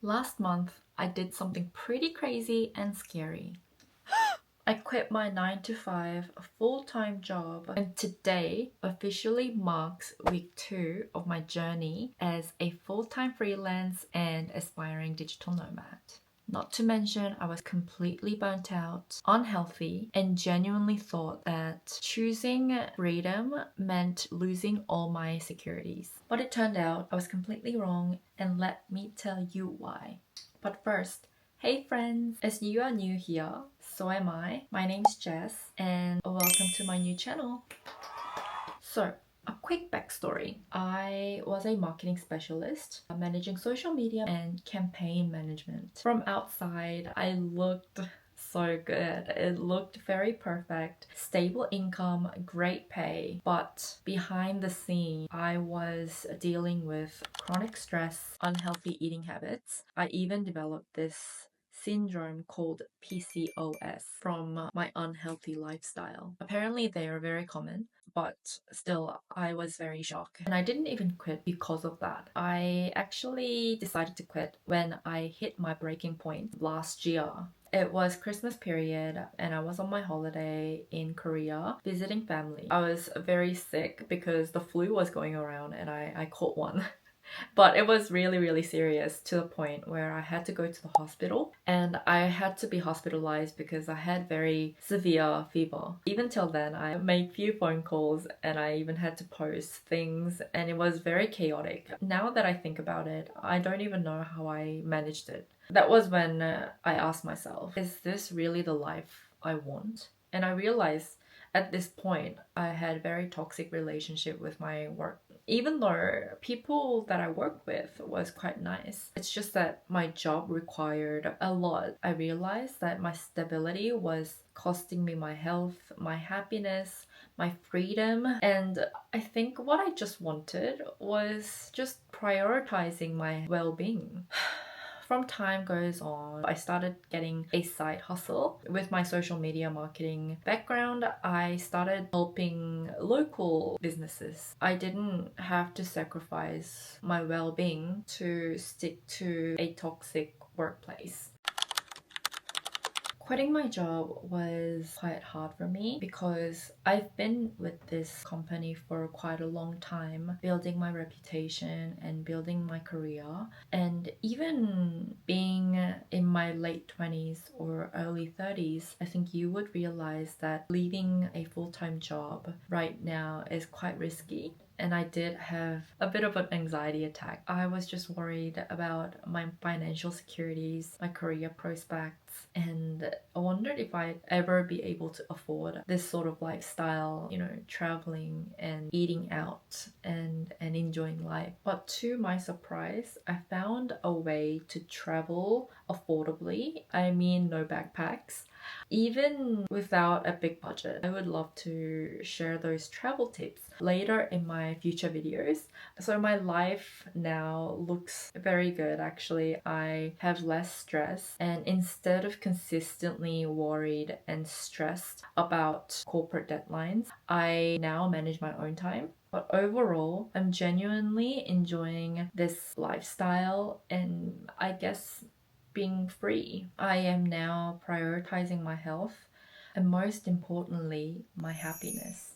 Last month, I did something pretty crazy and scary. I quit my 9 to 5 full-time job, and today officially marks week 2 of my journey as a full-time freelance and aspiring digital nomad. Not to mention, I was completely burnt out, unhealthy, and genuinely thought that choosing freedom meant losing all my securities. But it turned out I was completely wrong, and let me tell you why. But first, hey friends! As you are new here, so am I. My name's Jess, and welcome to my new channel. So, a quick backstory. I was a marketing specialist, managing social media and campaign management. From outside, I looked so good. It looked very perfect. Stable income, great pay. But behind the scene, I was dealing with chronic stress, unhealthy eating habits. I even developed this syndrome called PCOS from my unhealthy lifestyle. Apparently, they are very common, but still, I was very shocked. And I didn't even quit because of that. I actually decided to quit when I hit my breaking point last year. It was Christmas period and I was on my holiday in Korea visiting family. I was very sick because the flu was going around and I caught one. But it was really serious to the point where I had to go to the hospital, and I had to be hospitalized because I had very severe fever. Even till then, I made few phone calls and I even had to post things, and it was very chaotic. Now that I think about it, I don't even know how I managed it. That was when I asked myself, is this really the life I want? And I realized at this point I had a very toxic relationship with my work. Even though people that I work with was quite nice, it's just that my job required a lot. I realized that my stability was costing me my health, my happiness, my freedom, and I think what I just wanted was just prioritizing my well-being. From time goes on, I started getting a side hustle. With my social media marketing background, I started helping local businesses. I didn't have to sacrifice my well-being to stick to a toxic workplace. Quitting my job was quite hard for me because I've been with this company for quite a long time, building my reputation and building my career. And even being in my late 20s or early 30s, I think you would realize that leaving a full-time job right now is quite risky. And I did have a bit of an anxiety attack. I was just worried about my financial securities, my career prospects, and I wondered if I'd ever be able to afford this sort of lifestyle, traveling and eating out and enjoying life. But to my surprise, I found a way to travel affordably. I mean, no backpacks. Even without a big budget. I would love to share those travel tips later in my future videos. So my life now looks very good actually. I have less stress, and instead of consistently worried and stressed about corporate deadlines, I now manage my own time. But overall, I'm genuinely enjoying this lifestyle and I guess being free. I am now prioritizing my health and most importantly, my happiness.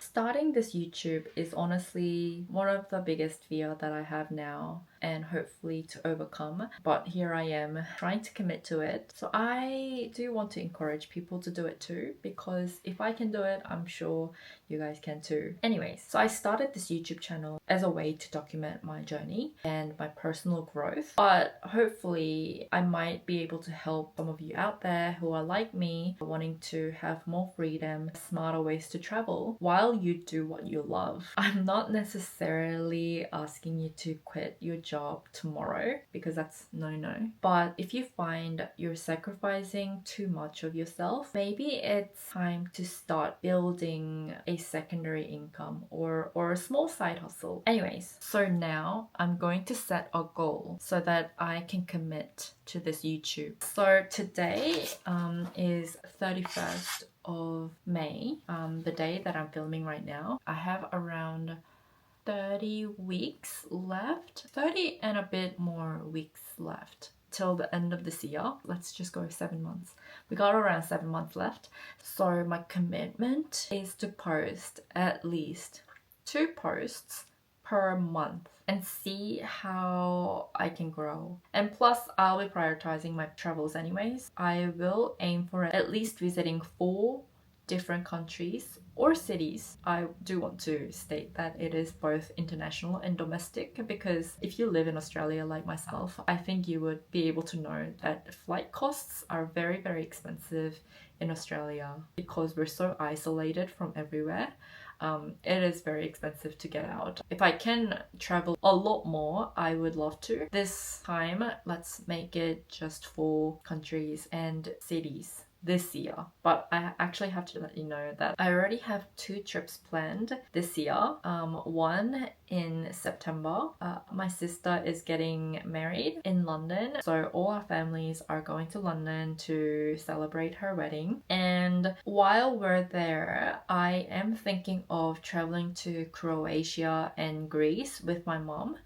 Starting this YouTube is honestly one of the biggest fear that I have now and hopefully to overcome, but here I am trying to commit to it. So I do want to encourage people to do it too, because if I can do it, I'm sure you guys can too. Anyways, so I started this YouTube channel as a way to document my journey and my personal growth, but hopefully I might be able to help some of you out there who are like me, wanting to have more freedom, smarter ways to travel while you do what you love. I'm not necessarily asking you to quit your job tomorrow because that's no. But if you find you're sacrificing too much of yourself, maybe it's time to start building a secondary income or a small side hustle. Anyways, so now I'm going to set a goal so that I can commit to this YouTube. So today is 31st of May, the day that I'm filming right now. I have around 30 weeks left, 30 and a bit more weeks left till the end of this year. Let's just go 7 months. We got around 7 months left. So my commitment is to post at least 2 posts per month and see how I can grow. And plus, I'll be prioritizing my travels anyways. I will aim for at least visiting 4 different countries or cities. I do want to state that it is both international and domestic, because if you live in Australia like myself, I think you would be able to know that flight costs are very, very expensive in Australia because we're so isolated from everywhere. It is very expensive to get out. If I can travel a lot more, I would love to. This time, let's make it just 4 countries and cities this year. But I actually have to let you know that I already have 2 trips planned this year. One in September. My sister is getting married in London, so all our families are going to London to celebrate her wedding. And while we're there, I am thinking of traveling to Croatia and Greece with my mom.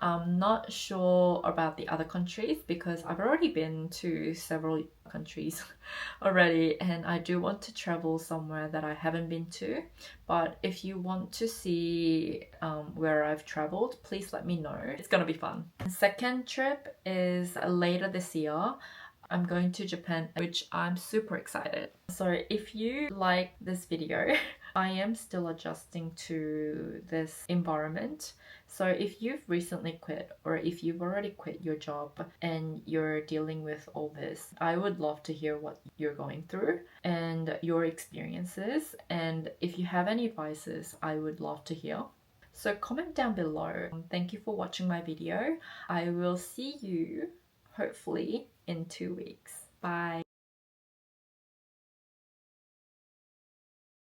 I'm not sure about the other countries because I've already been to several countries already, and I do want to travel somewhere that I haven't been to. But if you want to see where I've traveled, please let me know. It's gonna be fun. The second trip is later this year. I'm going to Japan, which I'm super excited. So if you like this video, I am still adjusting to this environment. So if you've recently quit, or if you've already quit your job and you're dealing with all this, I would love to hear what you're going through and your experiences. And if you have any advices, I would love to hear. So comment down below. Thank you for watching my video. I will see you hopefully in 2 weeks. Bye.